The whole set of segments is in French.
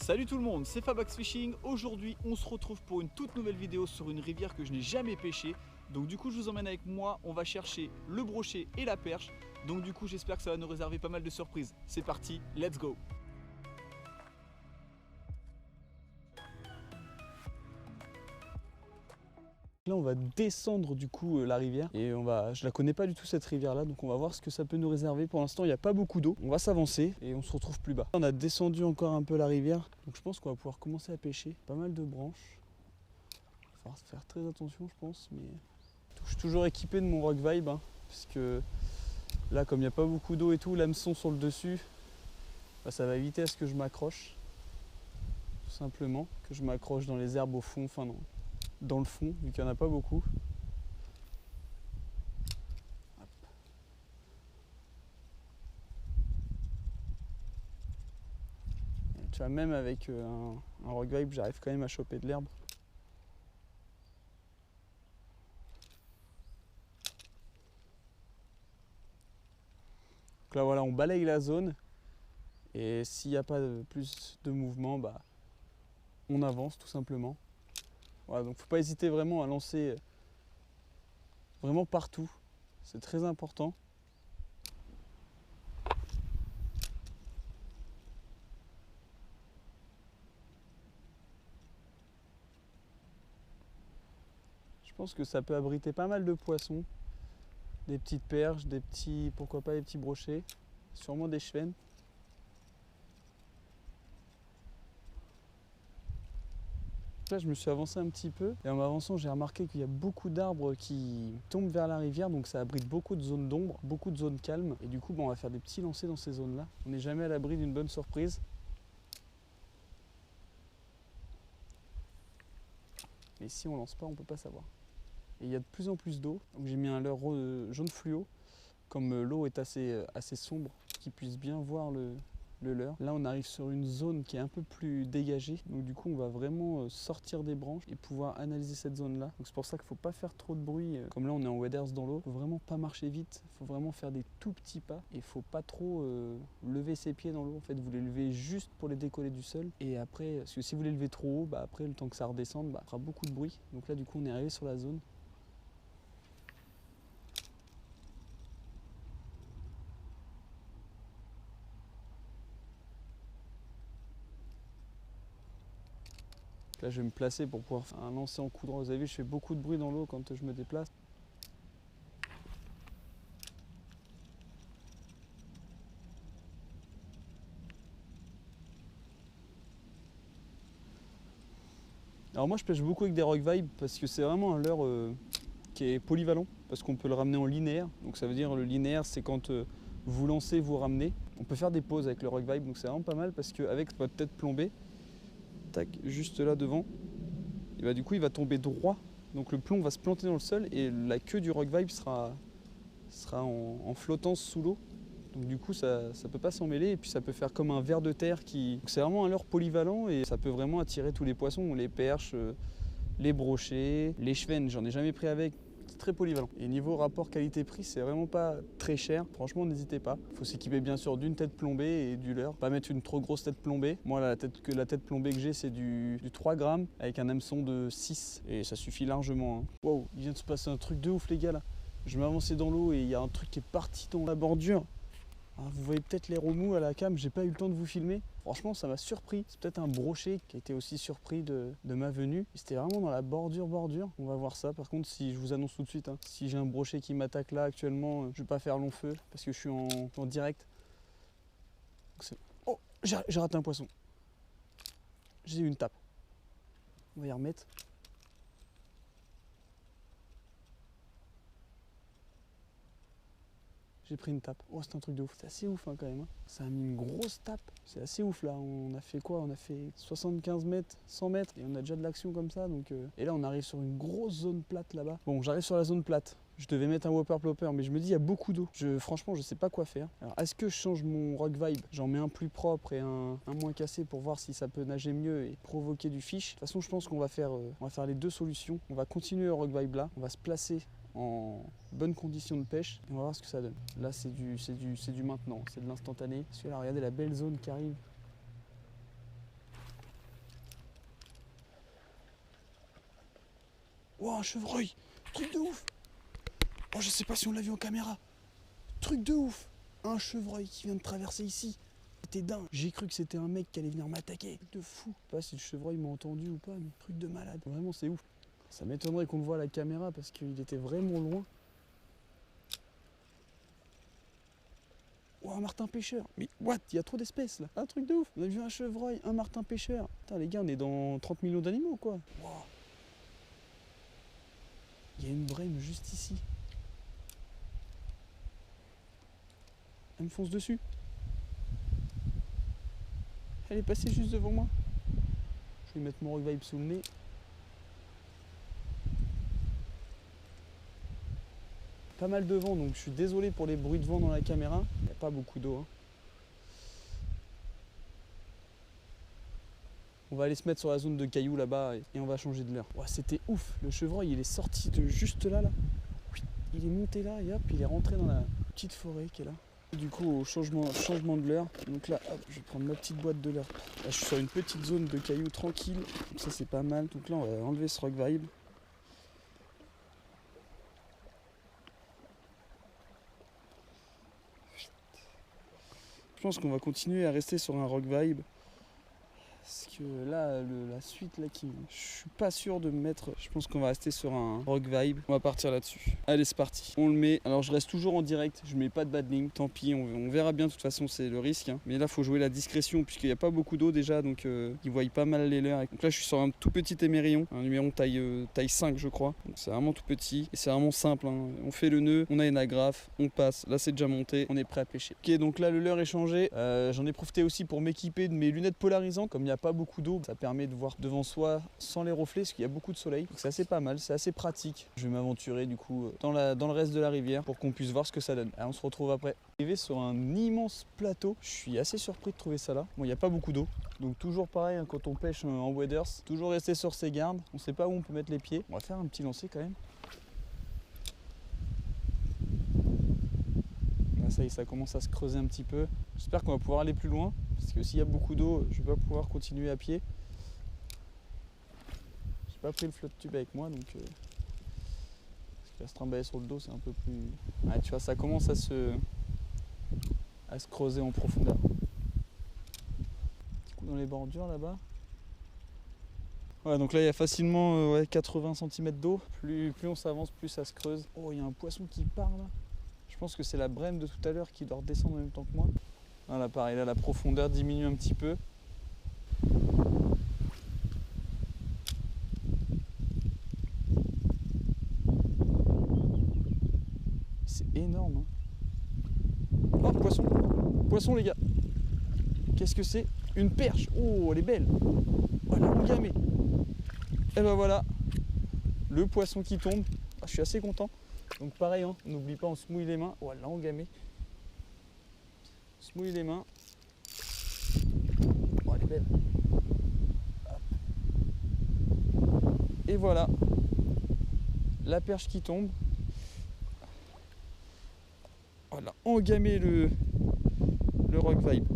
Salut tout le monde, c'est Fabax Fishing. Aujourd'hui on se retrouve pour une toute nouvelle vidéo sur une rivière que je n'ai jamais pêchée. Donc du coup je vous emmène avec moi, on va chercher le brochet et la perche. Donc du coup j'espère que ça va nous réserver pas mal de surprises. C'est parti, let's go! Là on va descendre du coup la rivière et je la connais pas du tout cette rivière là, donc on va voir ce que ça peut nous réserver. Pour l'instant il n'y a pas beaucoup d'eau, on va s'avancer et on se retrouve plus bas. On a descendu encore un peu la rivière, donc je pense qu'on va pouvoir commencer à pêcher. Pas mal de branches, il va falloir faire très attention je pense, mais je suis toujours équipé de mon Rock Vibe parce que là comme il n'y a pas beaucoup d'eau et tout, l'hameçon sur le dessus, ça va éviter à ce que je m'accroche, tout simplement, que je m'accroche dans les herbes au fond, enfin non. Dans le fond, vu qu'il n'y en a pas beaucoup. Hop. Tu vois, même avec un Rock Vibe, j'arrive quand même à choper de l'herbe. Donc là voilà, on balaye la zone et s'il n'y a pas plus de mouvement, on avance tout simplement. Voilà, donc faut pas hésiter vraiment à lancer vraiment partout, c'est très important. Je pense que ça peut abriter pas mal de poissons, des petites perches, des petits, pourquoi pas des petits brochets, sûrement des chevennes. Là, je me suis avancé un petit peu et en m'avançant, j'ai remarqué qu'il y a beaucoup d'arbres qui tombent vers la rivière, donc ça abrite beaucoup de zones d'ombre, beaucoup de zones calmes. Et du coup, on va faire des petits lancers dans ces zones-là. On n'est jamais à l'abri d'une bonne surprise. Mais si on lance pas, on peut pas savoir. Et il y a de plus en plus d'eau, donc j'ai mis un leurre jaune fluo, comme l'eau est assez sombre, qu'ils puissent bien voir le leurre. Là on arrive sur une zone qui est un peu plus dégagée, donc du coup on va vraiment sortir des branches et pouvoir analyser cette zone là. Donc c'est pour ça qu'il ne faut pas faire trop de bruit, comme là on est en waders dans l'eau, il faut vraiment pas marcher vite, il faut vraiment faire des tout petits pas et il faut pas trop lever ses pieds dans l'eau. En fait vous les levez juste pour les décoller du sol, et après, parce que si vous les levez trop haut, après le temps que ça redescende, ça fera beaucoup de bruit. Donc là du coup on est arrivé sur la zone. Là je vais me placer pour pouvoir faire un lancer en coup droit. Vous avez vu, je fais beaucoup de bruit dans l'eau quand je me déplace. Alors moi je pêche beaucoup avec des Rock Vibe parce que c'est vraiment un leurre qui est polyvalent, parce qu'on peut le ramener en linéaire. Donc ça veut dire le linéaire, c'est quand vous lancez, vous ramenez. On peut faire des pauses avec le Rock Vibe, donc c'est vraiment pas mal parce qu'avec votre tête plombée, tac, juste là devant, et du coup il va tomber droit, donc le plomb va se planter dans le sol et la queue du Rock Vibe sera en flottance sous l'eau. Donc du coup ça peut pas s'en mêler, et puis ça peut faire comme un ver de terre qui... C'est vraiment un leurre polyvalent et ça peut vraiment attirer tous les poissons, les perches, les brochets, les chevennes, j'en ai jamais pris avec. C'est très polyvalent. Et niveau rapport qualité-prix, c'est vraiment pas très cher. Franchement, n'hésitez pas. Il faut s'équiper bien sûr d'une tête plombée et du leurre. Pas mettre une trop grosse tête plombée. Moi, la tête plombée que j'ai, c'est du 3 grammes avec un hameçon de 6. Et ça suffit largement. Wow, il vient de se passer un truc de ouf, les gars, là. Je m'avançais dans l'eau et il y a un truc qui est parti dans la bordure. Vous voyez peut-être les remous à la cam, j'ai pas eu le temps de vous filmer. Franchement, ça m'a surpris. C'est peut-être un brochet qui a été aussi surpris de ma venue. C'était vraiment dans la bordure. On va voir ça. Par contre, si je vous annonce tout de suite, si j'ai un brochet qui m'attaque là actuellement, je vais pas faire long feu parce que je suis en direct. Oh, j'ai raté un poisson. J'ai eu une tape. On va y remettre. J'ai pris une tape. Oh, c'est un truc de ouf. C'est assez ouf quand même. Ça a mis une grosse tape. C'est assez ouf là. On a fait quoi? On a fait 75 mètres, 100 mètres. Et on a déjà de l'action comme ça. Donc, Et là, on arrive sur une grosse zone plate là-bas. Bon, j'arrive sur la zone plate. Je devais mettre un whopper plopper, mais je me dis il y a beaucoup d'eau. Franchement, je sais pas quoi faire. Alors, est-ce que je change mon Rock Vibe? J'en mets un plus propre et un moins cassé pour voir si ça peut nager mieux et provoquer du fish. De toute façon, je pense qu'on va faire les deux solutions. On va continuer le Rock Vibe là. On va se placer en bonne condition de pêche et on va voir ce que ça donne. Là c'est du maintenant, c'est de l'instantané. Parce que là regardez la belle zone qui arrive. Oh, un chevreuil. Truc de ouf. Oh, je sais pas si on l'a vu en caméra. Truc de ouf. Un chevreuil qui vient de traverser ici. C'était dingue. J'ai cru que c'était un mec qui allait venir m'attaquer. Truc de fou. Je sais pas si le chevreuil m'a entendu ou pas, mais truc de malade. Vraiment, c'est ouf. Ça m'étonnerait qu'on le voit à la caméra parce qu'il était vraiment loin. Oh, un martin pêcheur. Mais what? Il y a trop d'espèces là. Un truc de ouf. On a vu un chevreuil, un martin pêcheur. Putain, les gars, on est dans 30 millions d'animaux quoi. Wow. Il y a une brème juste ici. Elle me fonce dessus. Elle est passée juste devant moi. Je vais mettre mon Rock Vibe sous le nez. Pas mal de vent, donc je suis désolé pour les bruits de vent dans la caméra. Il n'y a pas beaucoup d'eau. Hein. On va aller se mettre sur la zone de cailloux là-bas et on va changer de l'heure. Ouais, c'était ouf. Le chevreuil, il est sorti de juste là. Oui, il est monté là et hop, il est rentré dans la petite forêt qui est là. Du coup, au changement de l'heure. Donc là, hop, je vais prendre ma petite boîte de l'heure. Là, je suis sur une petite zone de cailloux tranquille. Donc ça, c'est pas mal. Donc là, on va enlever ce Rock Vibe. Je pense qu'on va continuer à rester sur un Rock Vibe. Parce que là, la suite, là, je suis pas sûr de me mettre. Je pense qu'on va rester sur un Rock Vibe. On va partir là-dessus. Allez, c'est parti. On le met. Alors, je reste toujours en direct. Je mets pas de bad link. Tant pis, on verra bien. De toute façon, c'est le risque. Hein. Mais là, il faut jouer la discrétion puisqu'il n'y a pas beaucoup d'eau déjà. Donc, ils voient pas mal les leurres. Donc là, je suis sur un tout petit émerillon. Un numéro taille 5, je crois. Donc, c'est vraiment tout petit. Et c'est vraiment simple. Hein. On fait le nœud. On a une agrafe. On passe. Là, c'est déjà monté. On est prêt à pêcher. Ok, donc là, le leurre est changé. J'en ai profité aussi pour m'équiper de mes lunettes polarisantes. Comme il n'y a pas beaucoup d'eau, ça permet de voir devant soi sans les reflets parce qu'il y a beaucoup de soleil. Donc c'est assez pas mal, c'est assez pratique. Je vais m'aventurer du coup dans le reste de la rivière pour qu'on puisse voir ce que ça donne. Allez, on se retrouve après. Arrivé sur un immense plateau, je suis assez surpris de trouver ça là. Bon, il n'y a pas beaucoup d'eau, donc toujours pareil hein, quand on pêche en waders, toujours rester sur ses gardes. On sait pas où on peut mettre les pieds. On va faire un petit lancer quand même. Là, ça y est, ça commence à se creuser un petit peu. J'espère qu'on va pouvoir aller plus loin parce que s'il y a beaucoup d'eau, je vais pas pouvoir continuer à pied. J'ai pas pris le flotte tube avec moi, donc parce que la se trimballer sur le dos, c'est un peu plus. Ouais, tu vois, ça commence à se creuser en profondeur. Petit coup dans les bordures là-bas. Ouais, donc là il y a facilement 80 cm d'eau. Plus on s'avance, plus ça se creuse. Oh, il y a un poisson qui part là. Je pense que c'est la brème de tout à l'heure qui doit redescendre en même temps que moi. Voilà, pareil, là la profondeur diminue un petit peu. C'est énorme. Hein. Oh, poisson. Poisson, les gars. Qu'est-ce que c'est? Une perche. Oh, elle est belle. Oh, la engamée. Et ben voilà, le poisson qui tombe. Ah, je suis assez content. Donc pareil, hein, on n'oublie pas, on se mouille les mains. Oh, elle l'a engamé. On se mouille les mains. Oh, elle est belle. Hop. Et voilà, la perche qui tombe. Oh, elle a engamé le Rock Vibe.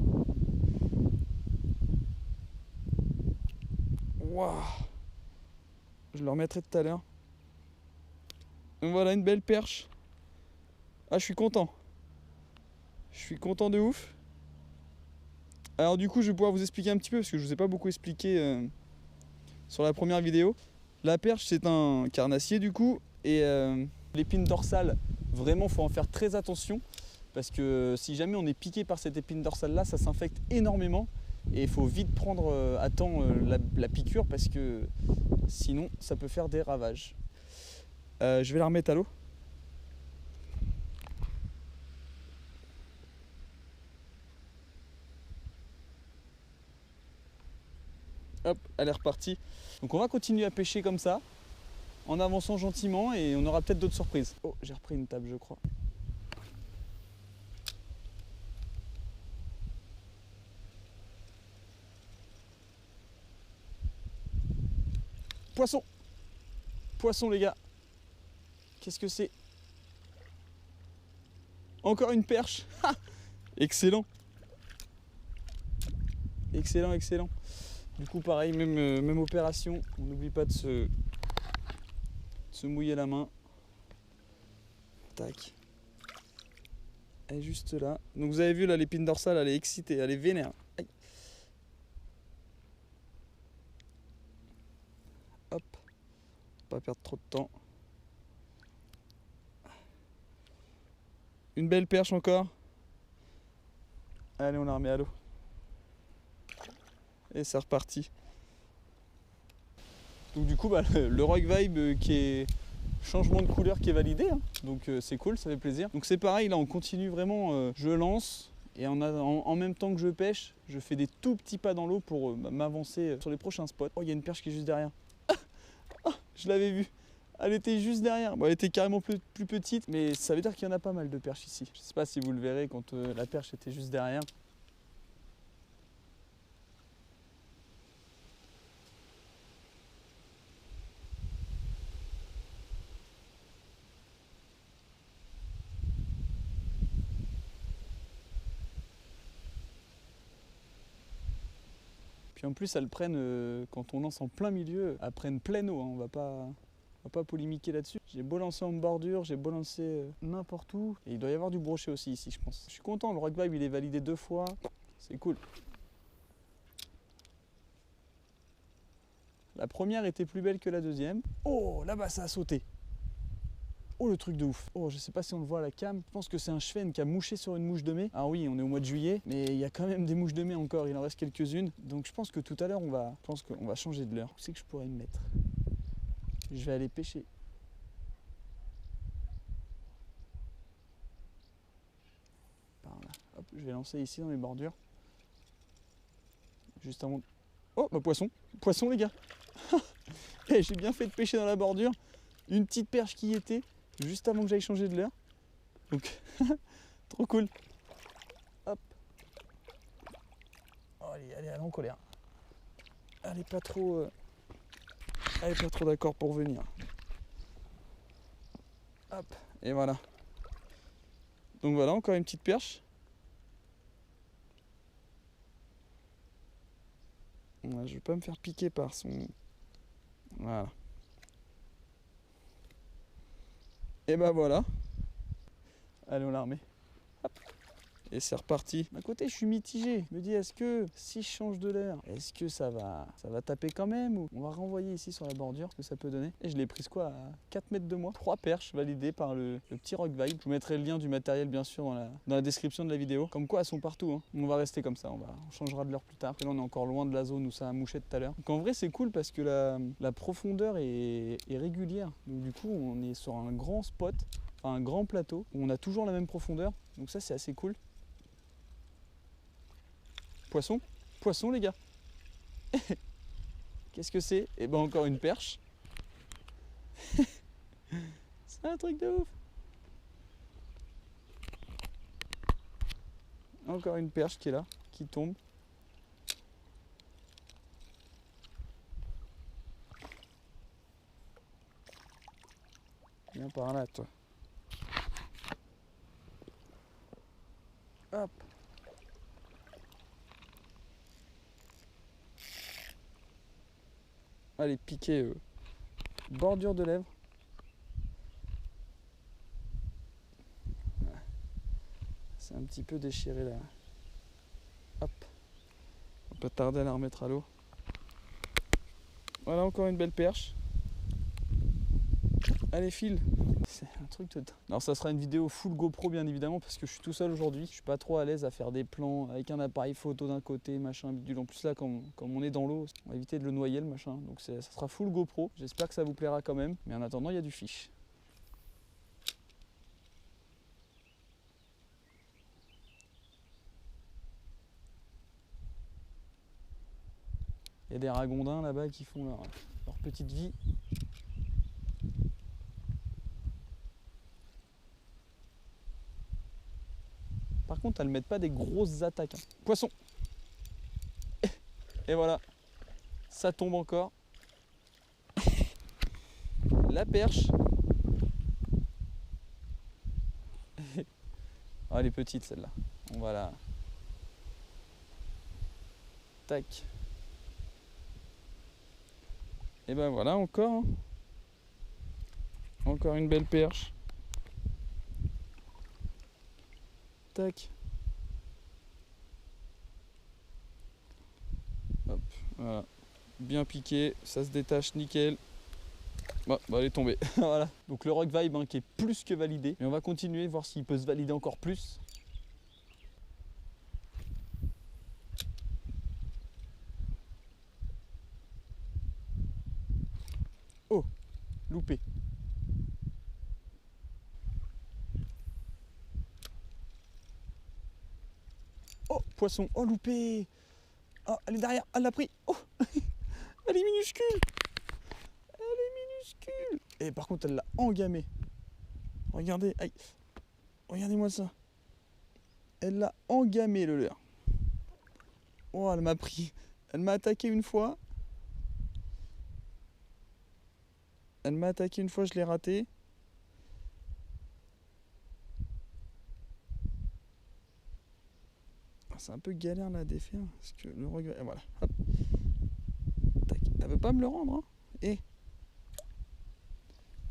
Waouh! Je le remettrai tout à l'heure. Donc voilà, une belle perche. Ah, je suis content. Je suis content de ouf. Alors du coup, je vais pouvoir vous expliquer un petit peu, parce que je ne vous ai pas beaucoup expliqué sur la première vidéo. La perche, c'est un carnassier du coup. Et l'épine dorsale, vraiment, il faut en faire très attention. Parce que si jamais on est piqué par cette épine dorsale là, ça s'infecte énormément. Et il faut vite prendre à temps la piqûre, parce que sinon, ça peut faire des ravages. Je vais la remettre à l'eau. Hop, elle est repartie. Donc on va continuer à pêcher comme ça, en avançant gentiment, et on aura peut-être d'autres surprises. Oh, j'ai repris une table, je crois. Poisson! Poisson, les gars! Qu'est-ce que c'est? Encore une perche! Excellent! Excellent, excellent. Du coup, pareil, même opération. On n'oublie pas de se se mouiller la main. Tac. Elle est juste là. Donc vous avez vu là, l'épine dorsale, elle est excitée, elle est vénère. Aïe. Hop. Pas perdre trop de temps. Une belle perche encore. Allez, on la remet à l'eau. Et c'est reparti. Donc du coup, le Rock Vibe qui est changement de couleur qui est validé. Hein. Donc c'est cool, ça fait plaisir. Donc c'est pareil, là on continue vraiment. Je lance et en même temps que je pêche, je fais des tout petits pas dans l'eau pour m'avancer sur les prochains spots. Oh, il y a une perche qui est juste derrière. Ah, je l'avais vue. Elle était juste derrière. Bon, elle était carrément plus petite, mais ça veut dire qu'il y en a pas mal de perches ici. Je sais pas si vous le verrez quand la perche était juste derrière. Puis en plus, elles prennent, quand on lance en plein milieu, elles prennent pleine eau. Hein. On va pas polémiquer là-dessus. J'ai beau lancer en bordure, j'ai beau lancer n'importe où. Et il doit y avoir du brochet aussi ici, je pense. Je suis content, le Rock Vibe il est validé 2 fois. C'est cool. La première était plus belle que la deuxième. Oh, là-bas ça a sauté. Oh, le truc de ouf. Oh, je sais pas si on le voit à la cam. Je pense que c'est un chevenne qui a mouché sur une mouche de mai. Ah oui, on est au mois de juillet, mais il y a quand même des mouches de mai encore. Il en reste quelques-unes. Donc je pense que tout à l'heure, on va changer de l'heure. Où c'est que je pourrais me mettre? Je vais aller pêcher. Par là. Hop, je vais lancer ici dans les bordures. Juste avant. Oh, bah poisson. Poisson, les gars. Hey, j'ai bien fait de pêcher dans la bordure. Une petite perche qui y était, juste avant que j'aille changer de l'heure. Donc, trop cool. Hop. Oh, elle est en colère. Elle est pas trop d'accord pour venir. Hop, et voilà. Donc voilà, encore une petite perche. Ouais, je vais pas me faire piquer par son... Voilà. Et bah voilà. Allez, on la remet. Hop. Et c'est reparti. D'un côté, je suis mitigé. Je me dis, est-ce que si je change de l'air, est-ce que ça va taper quand même, ou on va renvoyer ici sur la bordure, ce que ça peut donner. Et je l'ai prise quoi, à 4 mètres de moi. 3 perches validées par le petit Rock Vibe. Je vous mettrai le lien du matériel bien sûr dans la description de la vidéo. Comme quoi, elles sont partout. Hein. On va rester comme ça. On changera de l'heure plus tard. Et là, on est encore loin de la zone où ça a mouché tout à l'heure. Donc en vrai, c'est cool parce que la profondeur est régulière. Donc du coup, on est sur un grand spot, enfin un grand plateau où on a toujours la même profondeur. Donc ça, c'est assez cool. Poisson, poisson les gars. Qu'est-ce que c'est? Eh ben encore une perche. C'est un truc de ouf. Encore une perche qui est là, qui tombe. Viens par là toi. Hop. Allez, piquer bordure de lèvres. C'est un petit peu déchiré là. Hop. On va pas tarder à la remettre à l'eau. Voilà, encore une belle perche. Allez, file. C'est un truc de... Alors ça sera une vidéo full GoPro bien évidemment parce que je suis tout seul aujourd'hui. Je suis pas trop à l'aise à faire des plans avec un appareil photo d'un côté, machin, bidule. En plus là, comme on est dans l'eau, on va éviter de le noyer le machin. Donc ça sera full GoPro. J'espère que ça vous plaira quand même. Mais en attendant, il y a du fish. Il y a des ragondins là-bas qui font leur petite vie. Par contre, elles mettent pas des grosses attaques. Hein. Poisson. Et voilà. Ça tombe encore. La perche. Oh, elle est petite celle-là. On va la... Tac. Et ben voilà encore. Hein. Encore une belle perche. Tac. Hop, voilà. Bien piqué, ça se détache nickel. Bon, bah elle est tombée. Voilà. Donc le rock vibe qui est plus que validé. Et on va continuer, voir s'il peut se valider encore plus. Oh, loupé. Oh, poisson. Oh, loupé. Oh, elle est derrière. Elle l'a pris. Oh, elle est minuscule. Elle est minuscule. Et par contre, elle l'a engamé. Regardez. Aïe. Regardez-moi ça. Elle l'a engamé le leurre. Oh, elle m'a pris. Elle m'a attaqué une fois. Elle m'a attaqué une fois, je l'ai raté. C'est un peu galère là à défaire. Parce que le regret. Voilà. Hop. Tac. Elle veut pas me le rendre. Hein. Et.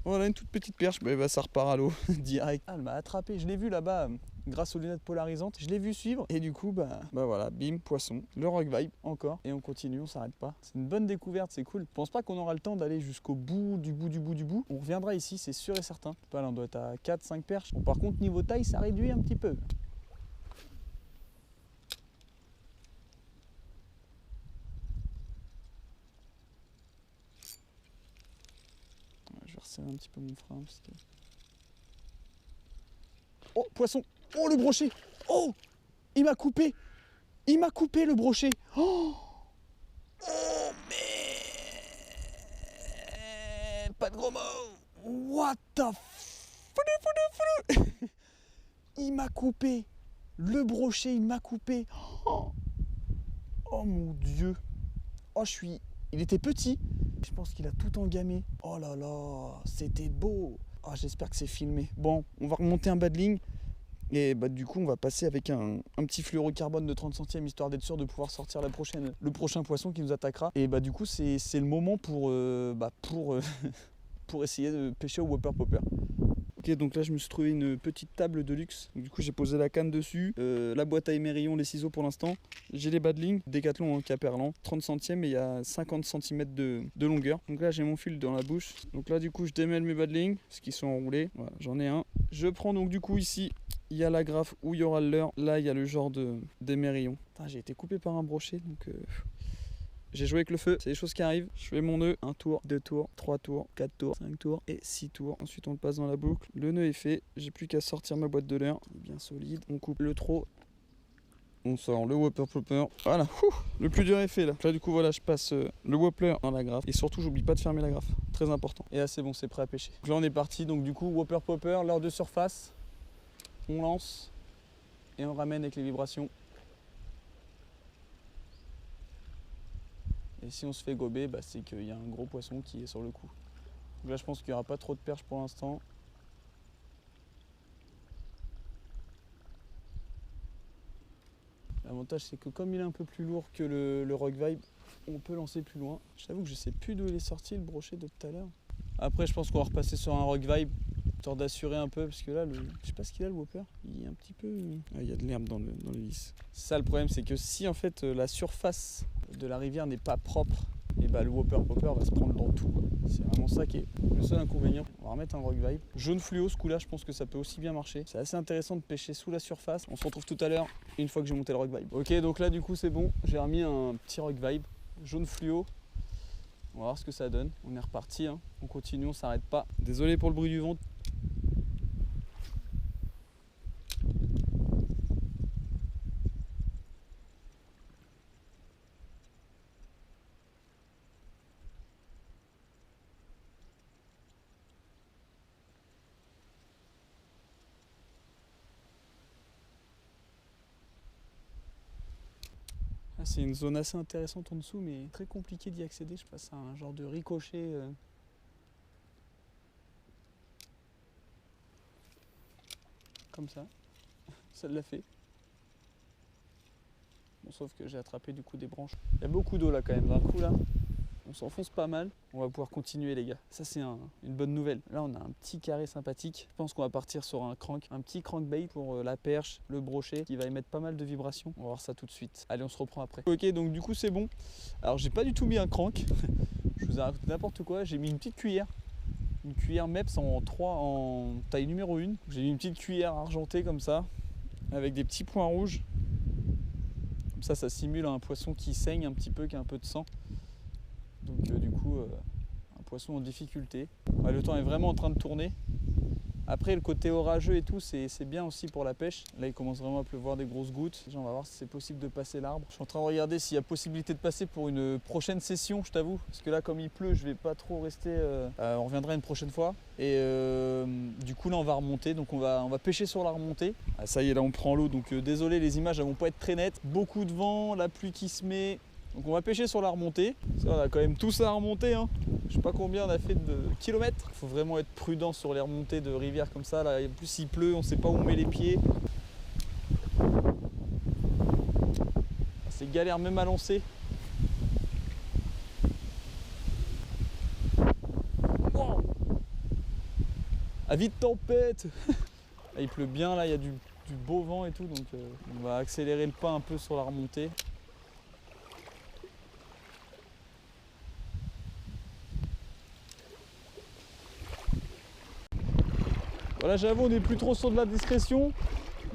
Voilà une toute petite perche. Bah, ça repart à l'eau direct. Ah, elle m'a attrapé. Je l'ai vu là-bas grâce aux lunettes polarisantes. Je l'ai vu suivre. Et du coup, bah voilà. Bim, poisson. Le rock vibe encore. Et on continue, on s'arrête pas. C'est une bonne découverte, c'est cool. Je pense pas qu'on aura le temps d'aller jusqu'au bout du bout du bout du bout. On reviendra ici, c'est sûr et certain. Là, on doit être à 4-5 perches. Bon, par contre, niveau taille, ça réduit un petit peu. Je vais resserrer un petit peu mon frein. Parce que... Oh, poisson! Oh, le brochet! Oh! Il m'a coupé! Il m'a coupé le brochet! Oh! Oh, mais... Pas de gros mots! What the f... Il m'a coupé! Le brochet, il m'a coupé! Oh, oh mon Dieu! Oh, je suis... Il était petit. Je pense qu'il a tout engamé. Oh là là, c'était beau. Oh, j'espère que c'est filmé. Bon, on va remonter un bas de ligne. Et bah, du coup, on va passer avec un petit fluorocarbone de 30 centièmes, histoire d'être sûr de pouvoir sortir le prochain poisson qui nous attaquera. Et bah, du coup, c'est le moment pour essayer de pêcher au Whopper Popper. Ok, donc là je me suis trouvé une petite table de luxe. Donc, du coup, j'ai posé la canne dessus, la boîte à émerillon, les ciseaux pour l'instant. J'ai les bas de ligne, Décathlon Caperlan, 30 centièmes et il y a 50 cm de longueur. Donc là j'ai mon fil dans la bouche. Donc là du coup je démêle mes bas de ligne, parce qu'ils sont enroulés. Voilà, j'en ai un. Je prends donc du coup ici, il y a la graffe où il y aura le leurre. Là il y a le genre d'émerillon. J'ai été coupé par un brochet, donc... J'ai joué avec le feu, c'est des choses qui arrivent. Je fais mon nœud, 1 tour, 2 tours, 3 tours, 4 tours, 5 tours et 6 tours. Ensuite on le passe dans la boucle. Le nœud est fait, j'ai plus qu'à sortir ma boîte de leurre. Il est bien solide. On coupe le trot. On sort le Whopper Popper. Voilà, le plus dur est fait là. Là du coup voilà, je passe le Whopper dans la graffe. Et surtout j'oublie pas de fermer la graffe. Très important. Et là c'est bon, c'est prêt à pêcher. Donc là on est parti, donc du coup Whopper Popper, leurre de surface. On lance et on ramène avec les vibrations. Et si on se fait gober, bah, c'est qu'il y a un gros poisson qui est sur le coup. Donc là je pense qu'il n'y aura pas trop de perches pour l'instant. L'avantage c'est que comme il est un peu plus lourd que le rock vibe, on peut lancer plus loin. J'avoue que je sais plus d'où il est sorti le brochet de tout à l'heure. Après je pense qu'on va repasser sur un rock vibe, histoire d'assurer un peu, parce que là, je sais pas ce qu'il a le Whopper, il est un petit peu... Ah, il y a de l'herbe dans le vis. Ça le problème c'est que si en fait la surface de la rivière n'est pas propre, et bah le Whopper Popper va se prendre dans tout. C'est vraiment ça qui est le seul inconvénient. On va remettre un rock vibe. Jaune fluo, ce coup-là, je pense que ça peut aussi bien marcher. C'est assez intéressant de pêcher sous la surface. On se retrouve tout à l'heure, une fois que j'ai monté le rock vibe. Ok, donc là du coup c'est bon, j'ai remis un petit rock vibe, jaune fluo. On va voir ce que ça donne. On est reparti, hein. On continue, on s'arrête pas. Désolé pour le bruit du vent. C'est une zone assez intéressante en dessous, mais très compliqué d'y accéder. Je passe à un genre de ricochet. Comme ça. Ça l'a fait. Bon, sauf que j'ai attrapé du coup des branches. Il y a beaucoup d'eau là quand même. D'un coup là, on s'enfonce pas mal. On va pouvoir continuer les gars. Ça c'est une bonne nouvelle. Là on a un petit carré sympathique. Je pense qu'on va partir sur un petit crankbait pour la perche, le brochet qui va émettre pas mal de vibrations. On va voir ça tout de suite. Allez, on se reprend après. Ok, donc du coup c'est bon. Alors j'ai pas du tout mis un crank. Je vous ai raconté n'importe quoi. J'ai mis une petite cuillère. Une cuillère MEPS en taille numéro 1. J'ai mis une petite cuillère argentée comme ça, avec des petits points rouges. Comme ça simule un poisson qui saigne un petit peu, qui a un peu de sang. Donc du coup, un poisson en difficulté. Ouais, le temps est vraiment en train de tourner. Après, le côté orageux et tout, c'est bien aussi pour la pêche. Là, il commence vraiment à pleuvoir des grosses gouttes. Déjà, on va voir si c'est possible de passer l'arbre. Je suis en train de regarder s'il y a possibilité de passer pour une prochaine session, je t'avoue. Parce que là, comme il pleut, je vais pas trop rester. On reviendra une prochaine fois. Et du coup, là, on va remonter. Donc, on va pêcher sur la remontée. Ah, ça y est, là, on prend l'eau. Donc, désolé, les images, elles vont pas être très nettes. Beaucoup de vent, la pluie qui se met. Donc on va pêcher sur la remontée. Ça, on a quand même tout ça à remonter. Hein. Je sais pas combien on a fait de kilomètres. Il faut vraiment être prudent sur les remontées de rivières comme ça. Là, en plus il pleut, on sait pas où on met les pieds. C'est galère même à lancer. Wow. Ah vite tempête. Là, il pleut bien, là il y a du beau vent et tout. Donc on va accélérer le pas un peu sur la remontée. Voilà, j'avoue, on n'est plus trop sur de la discrétion.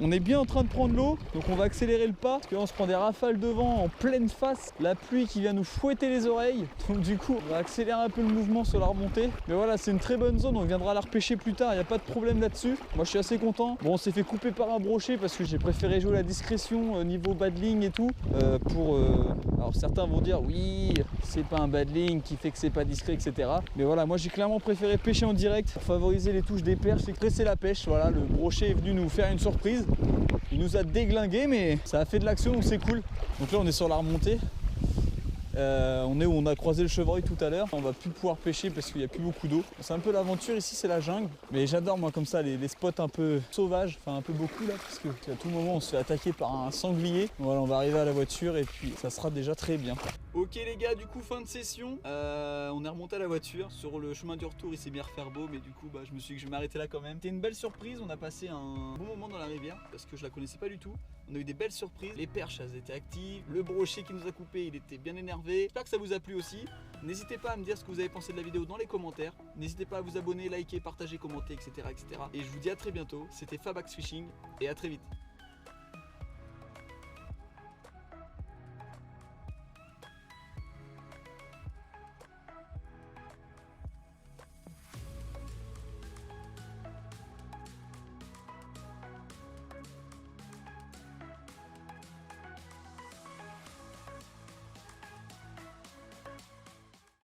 On est bien en train de prendre l'eau, donc on va accélérer le pas, parce que là on se prend des rafales de vent en pleine face, la pluie qui vient nous fouetter les oreilles, donc du coup on va accélérer un peu le mouvement sur la remontée. Mais voilà, c'est une très bonne zone, on viendra la repêcher plus tard, il n'y a pas de problème là-dessus. Moi je suis assez content. Bon, on s'est fait couper par un brochet parce que j'ai préféré jouer la discrétion niveau badling et tout, alors certains vont dire oui, c'est pas un badling qui fait que c'est pas discret, etc. Mais voilà, moi j'ai clairement préféré pêcher en direct pour favoriser les touches des perches et presser la pêche. Voilà, le brochet est venu nous faire une surprise. Il nous a déglingué, mais ça a fait de l'action, donc c'est cool. Donc là on est sur la remontée. On est où on a croisé le chevreuil tout à l'heure. On va plus pouvoir pêcher parce qu'il n'y a plus beaucoup d'eau. C'est un peu l'aventure ici, c'est la jungle. Mais j'adore moi comme ça les spots un peu sauvages, enfin un peu beaucoup là, parce qu'à tout moment on se fait attaquer par un sanglier. Voilà, on va arriver à la voiture et puis ça sera déjà très bien. Ok les gars, du coup fin de session. On est remonté à la voiture. Sur le chemin du retour il s'est mis à refaire beau, mais du coup je me suis dit que je vais m'arrêter là quand même. C'était une belle surprise, on a passé un bon moment dans la rivière parce que je la connaissais pas du tout. On a eu des belles surprises, les perches elles étaient actives, le brochet qui nous a coupé il était bien énervé. J'espère que ça vous a plu aussi. N'hésitez pas à me dire ce que vous avez pensé de la vidéo dans les commentaires. N'hésitez pas à vous abonner, liker, partager, commenter, etc. Et je vous dis à très bientôt. C'était Fabax Fishing et à très vite.